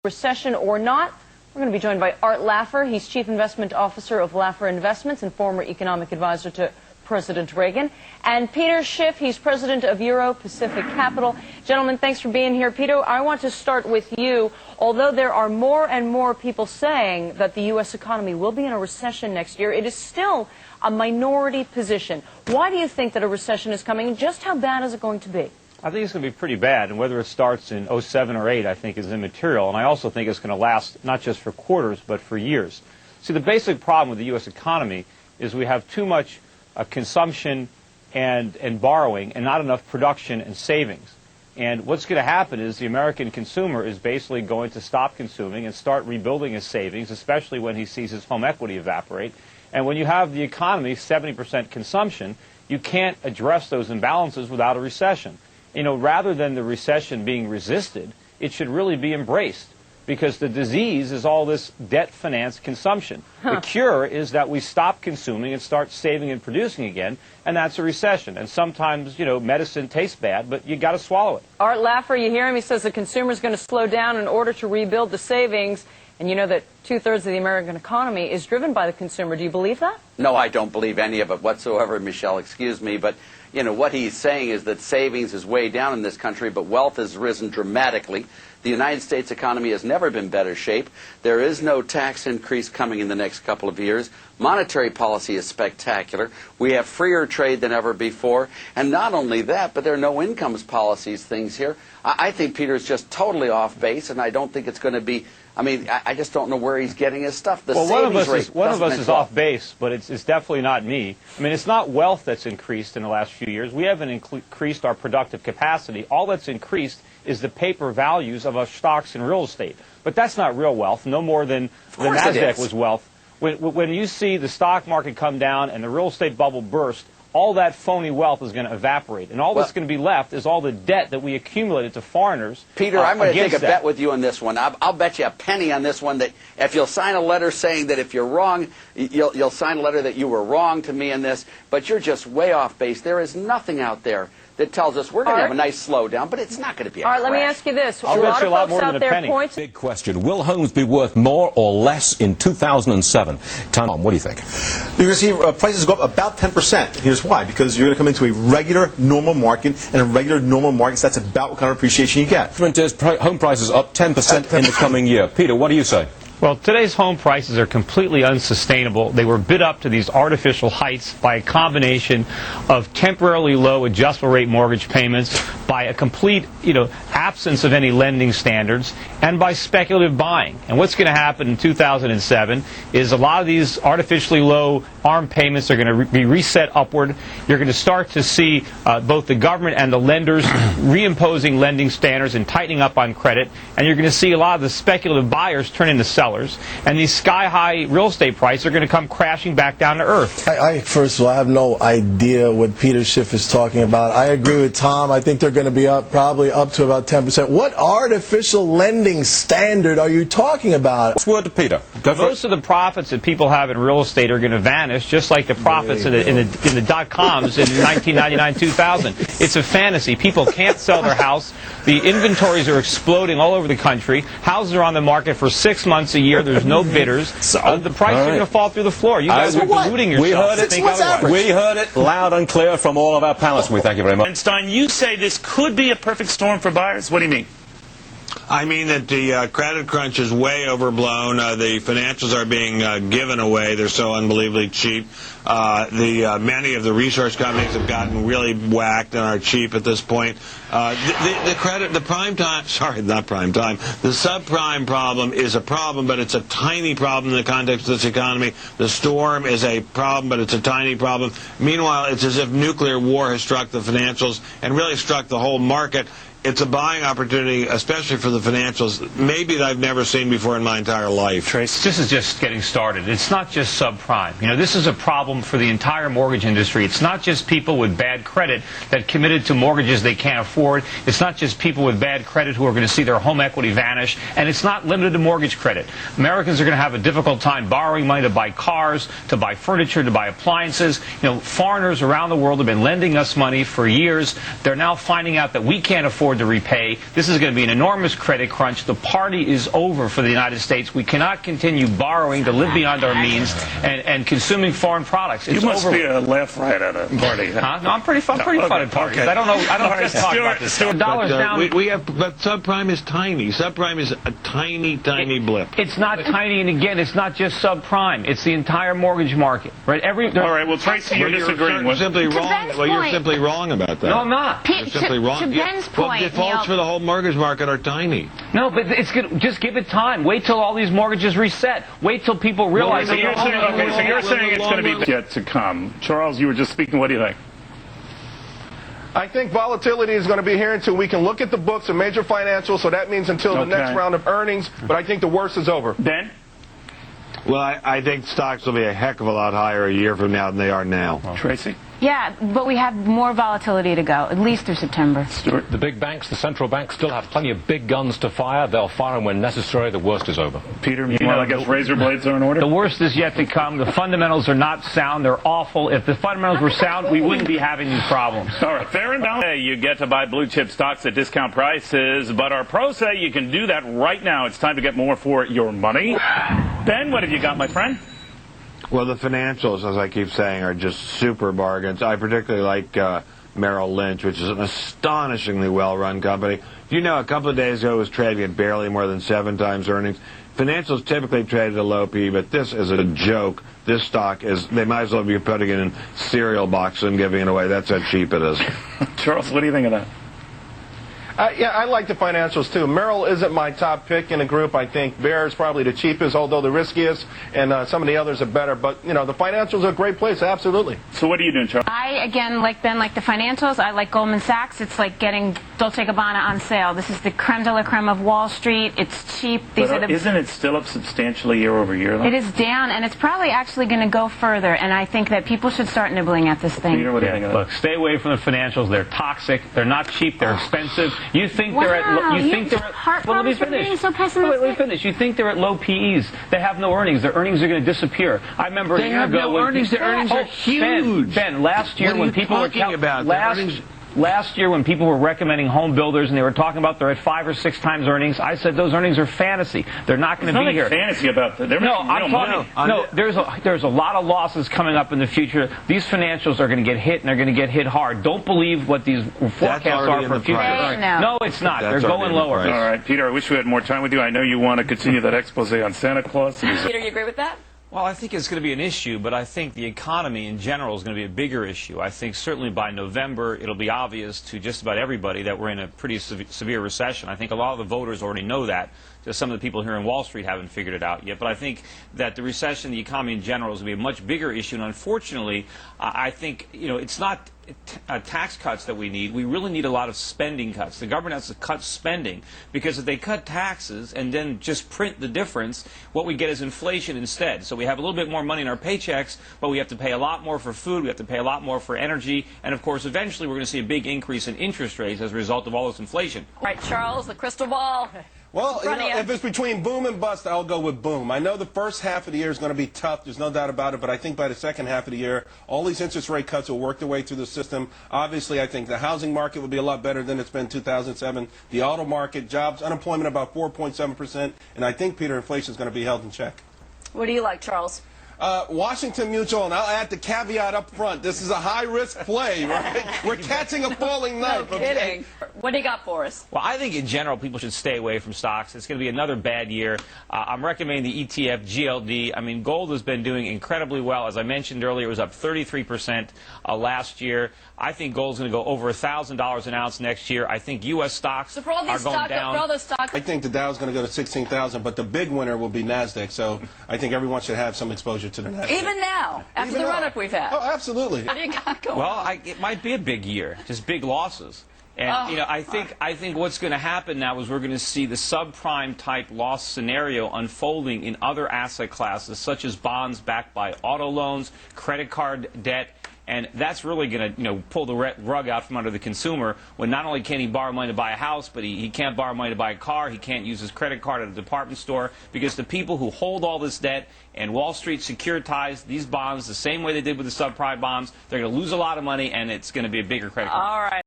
recession or not? We're going to be joined by Art Laffer. He's Chief Investment Officer of Laffer Investments and former economic advisor to President Reagan. And Peter Schiff, he's president of Euro Pacific Capital. Gentlemen, thanks for being here. Peter, I want to start with you. Although there are more and more people saying that the U.S. economy will be in a recession next year, it is still a minority position. Why do you think that a recession is coming, and just how bad is it going to be? I think it's going to be pretty bad, and whether it starts in 07 or 08, I think is immaterial. And I also think it's going to last not just for quarters, but for years. See, the basic problem with the U.S. economy is we have too much consumption and borrowing and not enough production and savings. And what's going to happen is the American consumer is basically going to stop consuming and start rebuilding his savings, especially when he sees his home equity evaporate. And when you have the economy 70% consumption, you can't address those imbalances without a recession. You know, rather than the recession being resisted, it should really be embraced, because the disease is all this debt-financed consumption. The cure is that we stop consuming and start saving and producing again, and that's a recession. And sometimes, you know, medicine tastes bad, but you got to swallow it. Art Laffer, you hear him? He says the consumer's going to slow down in order to rebuild the savings. And you know that two-thirds of the American economy is driven by the consumer. Do you believe that? No, I don't believe any of it whatsoever, Michelle. Excuse me. But, you know, what he's saying is that savings is way down in this country, but wealth has risen dramatically. The United States economy has never been in better shape. There is no tax increase coming in the next couple of years. Monetary policy is spectacular. We have freer trade than ever before. And not only that, but there are no incomes policies things here. I think Peter's just totally off base, and I don't think it's going to be... I mean, I just don't know where he's getting his stuff. The well, one of us is off off base, but it's definitely not me. I mean, it's not wealth that's increased in the last few years. We haven't increased our productive capacity. All that's increased is the paper values of our stocks and real estate. But that's not real wealth, no more than the NASDAQ was wealth. When you see the stock market come down and the real estate bubble burst, all that phony wealth is going to evaporate. And all that's going to be left is all the debt that we accumulated to foreigners. Peter, I'm going to take a bet with you on this one. I'll bet you a penny on this one that if you'll sign a letter saying that if you're wrong, you'll sign a letter that you were wrong to me in this, but you're just way off base. There is nothing out there that tells us we're going to have a nice slowdown, but it's not going to be a crash. Let me ask you this. I'll bet you a lot more than a penny. Big question. Will homes be worth more or less in 2007? Tom, what do you think? You're going to see prices go up about 10%. Here's why. Because you're going to come into a regular, normal market, and in regular, normal markets, that's about what kind of appreciation you get. Home prices up 10% in the coming year. Peter, what do you say? Well, today's home prices are completely unsustainable. They were bid up to these artificial heights by a combination of temporarily low adjustable rate mortgage payments, by a complete, absence of any lending standards, and by speculative buying. And what's going to happen in 2007 is a lot of these artificially low ARM payments are going to be reset upward. You're going to start to see both the government and the lenders reimposing lending standards and tightening up on credit. And you're going to see a lot of the speculative buyers turn into sellers. And these sky-high real estate prices are going to come crashing back down to earth. First of all, I have no idea what Peter Schiff is talking about. I agree with Tom. I think they're going to be probably up to about 10%. What artificial lending standard are you talking about? What's word to Peter? Most of the profits that people have in real estate are going to vanish, just like the profits in the dot-coms in 1999-2000. It's a fantasy. People can't sell their house. The inventories are exploding all over the country. Houses are on the market for 6 months a year. There's no bidders. The price is going to fall through the floor. You guys are deluding yourselves. We heard it loud and clear from all of our panelists. We thank you very much. Einstein, you say this could be a perfect storm for buyers. What do you mean? I mean that the credit crunch is way overblown. The financials are being given away. They're so unbelievably cheap. Many of the resource companies have gotten really whacked and are cheap at this point. The subprime problem is a problem, but it's a tiny problem in the context of this economy. The storm is a problem, but it's a tiny problem. Meanwhile, it's as if nuclear war has struck the financials and really struck the whole market. It's a buying opportunity, especially for the financials, maybe that I've never seen before in my entire life. Trace, this is just getting started. It's not just subprime. This is a problem for the entire mortgage industry. It's not just people with bad credit that committed to mortgages they can't afford. It's not just people with bad credit who are going to see their home equity vanish. And it's not limited to mortgage credit. Americans are going to have a difficult time borrowing money to buy cars, to buy furniture, to buy appliances. Foreigners around the world have been lending us money for years. They're now finding out that we can't afford afford to repay. This is going to be an enormous credit crunch. The party is over for the United States. We cannot continue borrowing to live beyond our means and consuming foreign products. It's You must over. be a left right at a party. Huh? No, I'm pretty fun at parties. Okay. I don't know. I don't All right, just talk Stuart, about this. Stuart, Dollars down. But subprime is tiny. Subprime is a tiny blip. It's not tiny, and again, it's not just subprime. It's the entire mortgage market, right? All right, well, Tracy, you're disagreeing with simply wrong. Ben's Well, you're point- simply wrong about that. No, I'm not. You're simply wrong. To Ben's Well, point, defaults Neil, for the whole mortgage market are tiny. No, but it's good. Just give it time. Wait till all these mortgages reset. Wait till people realize. So that you're saying, okay, so you're saying it's going to long be yet to come. Charles, you were just speaking. What do you think? I think volatility is going to be here until we can look at the books of major financials, so that means until the next round of earnings, but I think the worst is over. Ben? Well, I think stocks will be a heck of a lot higher a year from now than they are now. Tracy? yeah, but we have more volatility to go, at least through September. Stuart? The big banks, the central banks, still have plenty of big guns to fire. They'll fire them when necessary. The worst is over. Peter, meanwhile, I guess razor blades are in order? The worst is yet to come. The fundamentals are not sound. They're awful. If the fundamentals were sound, we wouldn't be having these problems. All right, fair and balanced. You get to buy blue chip stocks at discount prices, but our pros say you can do that right now. It's time to get more for your money. Ben, what have you got, my friend? Well, the financials, as I keep saying, are just super bargains. I particularly like Merrill Lynch, which is an astonishingly well-run company. You know, a couple of days ago it was trading at barely more than 7 times earnings. Financials typically trade at a low P, but this is a joke. This stock is, they might as well be putting it in cereal boxes and giving it away. That's how cheap it is. Charles, what do you think of that? Yeah, I like the financials too. Merrill isn't my top pick in the group. I think Bear is probably the cheapest, although the riskiest, and some of the others are better. But, you know, the financials are a great place, absolutely. So what are you doing, Charles? I, again, like Ben, like the financials. I like Goldman Sachs. It's like getting Dolce & Gabbana on sale. This is the creme de la creme of Wall Street. It's cheap. These are the... Isn't it still up substantially year over year, though? It is down, and it's probably actually going to go further, and I think that people should start nibbling at this thing. Peter, what do you think of that? Look, stay away from the financials. They're toxic. They're not cheap. They're expensive. You think they're at Heart well, let me problems for finish. being so pessimistic? Let me finish. You think they're at low PEs. They have no earnings. Their earnings are going to disappear. I remember a year ago when earnings. Their earnings are huge. Ben, last year What are when you people were talking about? Last year when people were recommending home builders and they were talking about they're at 5 or 6 times earnings, I said those earnings are fantasy. They're not going to be here. Fantasy about that. No, I'm talking. No, there's a lot of losses coming up in the future. These financials are going to get hit, and they're going to get hit hard. Don't believe what these forecasts are for future earnings. No, it's not. They're going lower. All right, Peter, I wish we had more time with you. I know you want to continue that expose on Santa Claus. Peter, you agree with that? Well, I think it's going to be an issue, but I think the economy in general is going to be a bigger issue. I think certainly by November it'll be obvious to just about everybody that we're in a pretty severe recession. I think a lot of the voters already know that. Just some of the people here in Wall Street haven't figured it out yet. But I think that the recession, the economy in general, is going to be a much bigger issue. And unfortunately, I think, you know, it's not tax cuts that we need. We really need a lot of spending cuts. The government has to cut spending because if they cut taxes and then just print the difference, what we get is inflation instead. So we have a little bit more money in our paychecks, but we have to pay a lot more for food, we have to pay a lot more for energy, and of course eventually we're going to see a big increase in interest rates as a result of all this inflation. All right, Charles, the crystal ball. Well, you know, if it's between boom and bust, I'll go with boom. I know the first half of the year is going to be tough. There's no doubt about it. But I think by the second half of the year, all these interest rate cuts will work their way through the system. Obviously, I think the housing market will be a lot better than it's been in 2007. The auto market, jobs, unemployment about 4.7%. And I think, Peter, inflation is going to be held in check. What do you like, Charles? Washington Mutual, and I'll add the caveat up front. This is a high-risk play, right? We're catching a falling knife. No kidding. What do you got for us? Well, I think in general people should stay away from stocks. It's going to be another bad year. I'm recommending the ETF GLD. I mean, gold has been doing incredibly well. As I mentioned earlier, it was up 33% last year. I think gold's going to go over $1,000 an ounce next year. I think U.S. stocks are going down. I think the Dow's going to go to 16,000, but the big winner will be NASDAQ. So I think everyone should have some exposure to the NASDAQ. Even now, after the run-up we've had. Oh, absolutely. What do you got going? Well, it might be a big year, just big losses. And, you know, I think what's going to happen now is we're going to see the subprime type loss scenario unfolding in other asset classes, such as bonds backed by auto loans, credit card debt. And that's really going to, you know, pull the rug out from under the consumer when not only can he borrow money to buy a house, but he can't borrow money to buy a car. He can't use his credit card at a department store because the people who hold all this debt and Wall Street securitized these bonds the same way they did with the subprime bonds, they're going to lose a lot of money and it's going to be a bigger credit card. All right.